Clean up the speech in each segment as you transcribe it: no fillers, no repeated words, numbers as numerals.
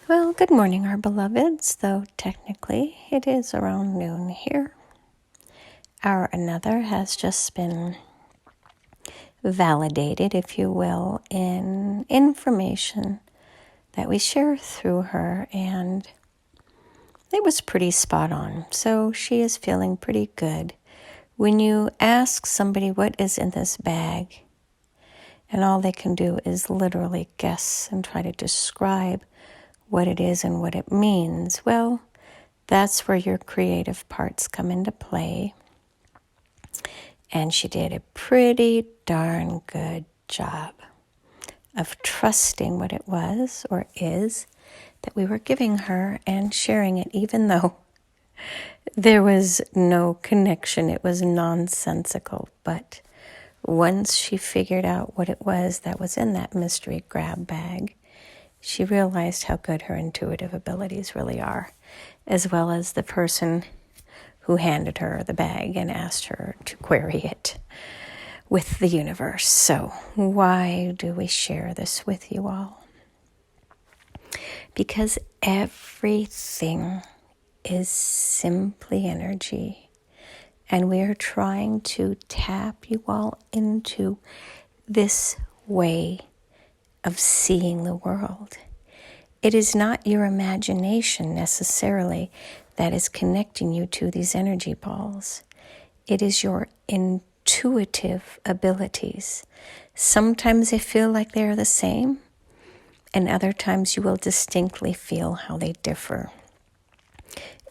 Well, good morning, our beloveds, though technically it is around noon here. Our another has just been validated, if you will, in information that we share through her, and it was pretty spot on. So she is feeling pretty good. When you ask somebody what is in this bag, and all they can do is literally guess and try to describe what it is and what it means, well, that's where your creative parts come into play. And she did a pretty darn good job of trusting what it was or is that we were giving her and sharing it, even though there was no connection. It was nonsensical. But once she figured out what it was that was in that mystery grab bag, she realized how good her intuitive abilities really are, as well as the person who handed her the bag and asked her to query it with the universe. So why do we share this with you all? Because everything is simply energy, and we are trying to tap you all into this way of seeing the world. It is not your imagination necessarily that is connecting you to these energy balls. It is your intuitive abilities. Sometimes they feel like they are the same, and other times you will distinctly feel how they differ.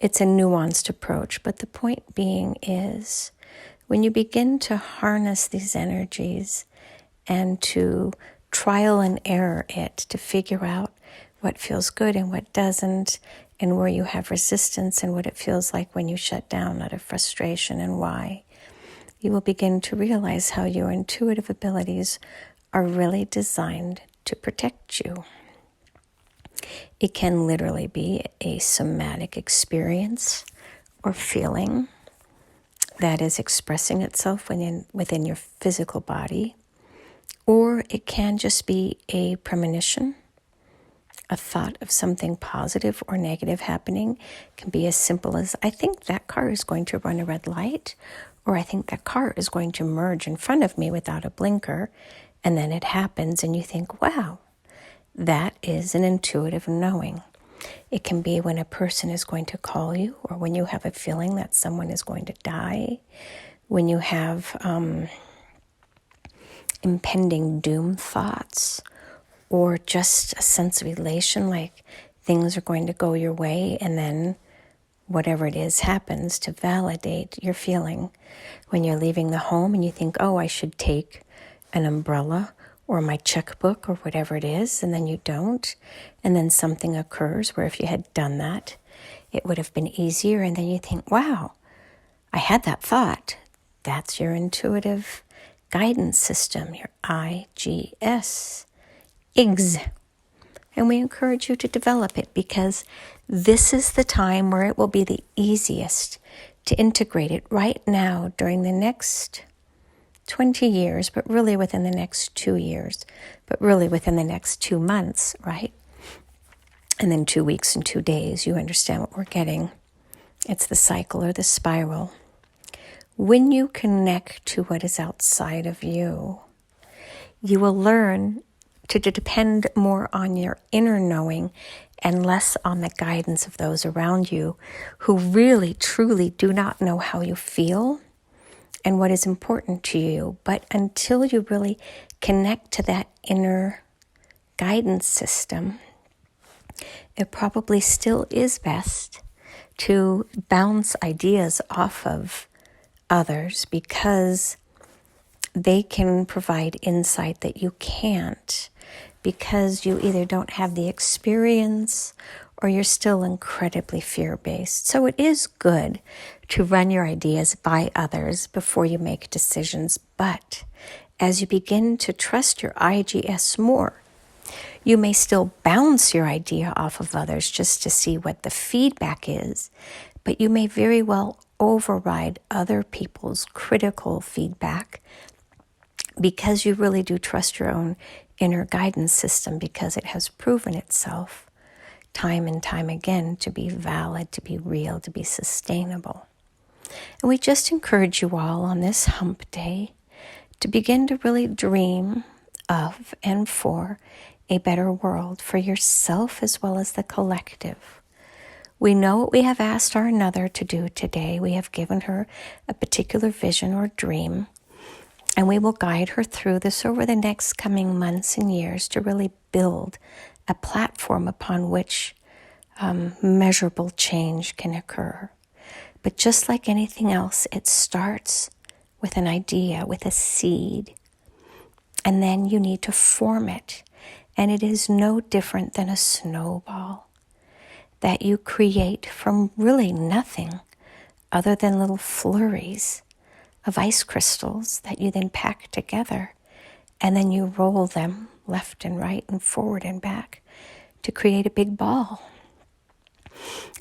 It's a nuanced approach, but the point being is when you begin to harness these energies and to trial and error it to figure out what feels good and what doesn't, and where you have resistance and what it feels like when you shut down out of frustration and why, you will begin to realize how your intuitive abilities are really designed to protect you. It can literally be a somatic experience or feeling that is expressing itself within your physical body. Or it can just be a premonition, a thought of something positive or negative happening. It can be as simple as, I think that car is going to run a red light, or I think that car is going to merge in front of me without a blinker, and then it happens and you think, wow, that is an intuitive knowing. It can be when a person is going to call you, or when you have a feeling that someone is going to die, when you have impending doom thoughts, or just a sense of elation, like things are going to go your way, and then whatever it is happens to validate your feeling. When you're leaving the home and you think, oh, I should take an umbrella or my checkbook or whatever it is, and then you don't, and then something occurs where if you had done that, it would have been easier, and then you think, wow, I had that thought. That's your intuitive guidance system, your IGS, IGS. And we encourage you to develop it because this is the time where it will be the easiest to integrate it right now during the next 20 years, but really within the next 2 years, but really within the next 2 months, right? And then 2 weeks and 2 days, you understand what we're getting. It's the cycle or the spiral. When you connect to what is outside of you, you will learn to depend more on your inner knowing and less on the guidance of those around you who really, truly do not know how you feel and what is important to you. But until you really connect to that inner guidance system, it probably still is best to bounce ideas off of others because they can provide insight that you can't, because you either don't have the experience or you're still incredibly fear-based. So it is good to run your ideas by others before you make decisions. But as you begin to trust your IGS more, you may still bounce your idea off of others just to see what the feedback is, but you may very well override other people's critical feedback because you really do trust your own inner guidance system, because it has proven itself time and time again to be valid, to be real, to be sustainable. And we just encourage you all on this hump day to begin to really dream of and for a better world for yourself as well as the collective. We know what we have asked our another to do today. We have given her a particular vision or dream, and we will guide her through this over the next coming months and years to really build a platform upon which measurable change can occur. But just like anything else, it starts with an idea, with a seed, and then you need to form it. And it is no different than a snowball that you create from really nothing other than little flurries of ice crystals that you then pack together, and then you roll them left and right and forward and back to create a big ball.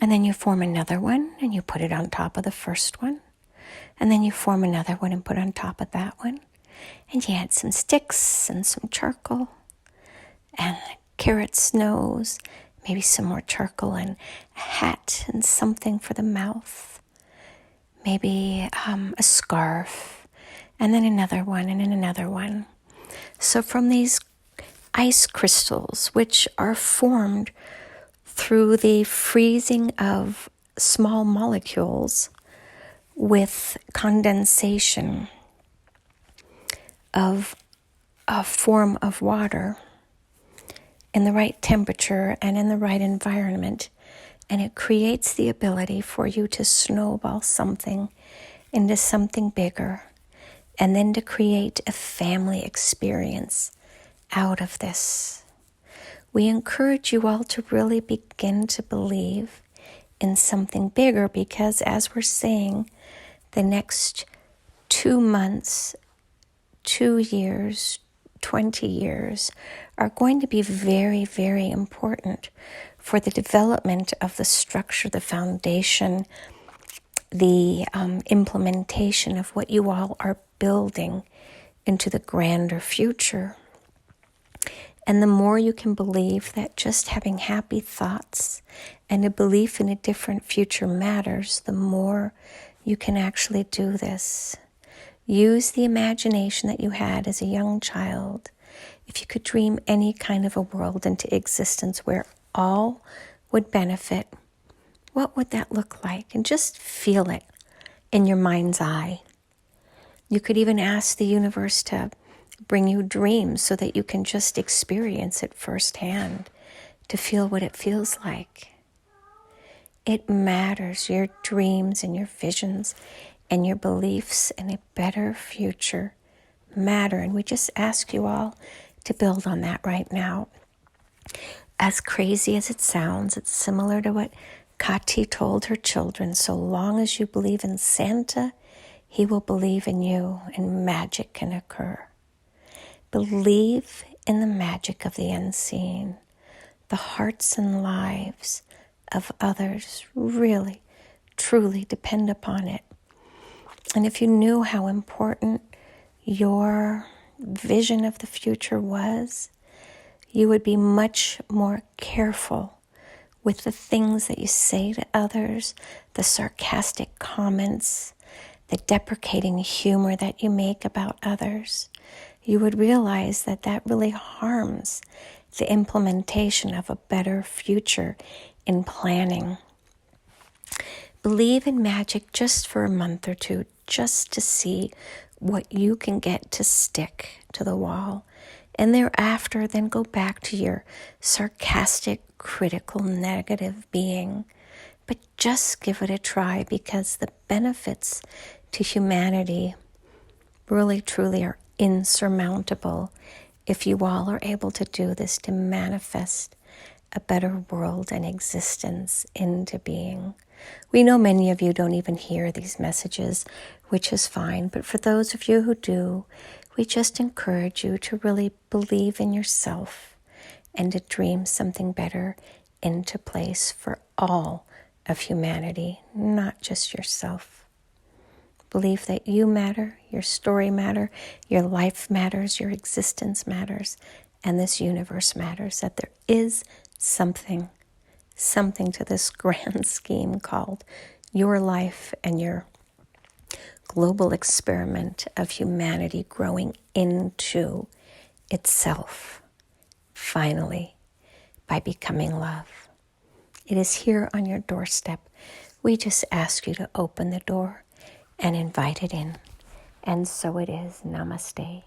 And then you form another one and you put it on top of the first one. And then you form another one and put on top of that one. And you add some sticks and some charcoal and carrot's nose, maybe some more charcoal and a hat and something for the mouth. Maybe a scarf, and then another one and then another one. So from these ice crystals, which are formed through the freezing of small molecules with condensation of a form of water in the right temperature and in the right environment, and it creates the ability for you to snowball something into something bigger, and then to create a family experience out of this. We encourage you all to really begin to believe in something bigger, because as we're saying, the next 2 months, 2 years, 20 years are going to be very, very important for the development of the structure, the foundation, the implementation of what you all are building into the grander future. And the more you can believe that just having happy thoughts and a belief in a different future matters, the more you can actually do this. Use the imagination that you had as a young child. If you could dream any kind of a world into existence where all would benefit, what would that look like? And just feel it in your mind's eye. You could even ask the universe to bring you dreams so that you can just experience it firsthand, to feel what it feels like. It matters. Your dreams and your visions and your beliefs in a better future matter. And we just ask you all to build on that right now. As crazy as it sounds, it's similar to what Kati told her children. So long as you believe in Santa, he will believe in you, and magic can occur. Believe in the magic of the unseen. The hearts and lives of others really, truly depend upon it. And if you knew how important your vision of the future was, you would be much more careful with the things that you say to others, the sarcastic comments, the deprecating humor that you make about others. You would realize that that really harms the implementation of a better future in planning. Believe in magic just for a month or two, just to see what you can get to stick to the wall. And thereafter, then go back to your sarcastic, critical, negative being. But just give it a try, because the benefits to humanity really, truly are insurmountable if you all are able to do this, to manifest a better world and existence into being. We know many of you don't even hear these messages, which is fine. But for those of you who do, we just encourage you to really believe in yourself and to dream something better into place for all of humanity, not just yourself. Believe that you matter, your story matters, your life matters, your existence matters, and this universe matters, that there is something something to this grand scheme called your life and your global experiment of humanity growing into itself, finally, by becoming love. It is here on your doorstep. We just ask you to open the door and invite it in. And so it is. Namaste.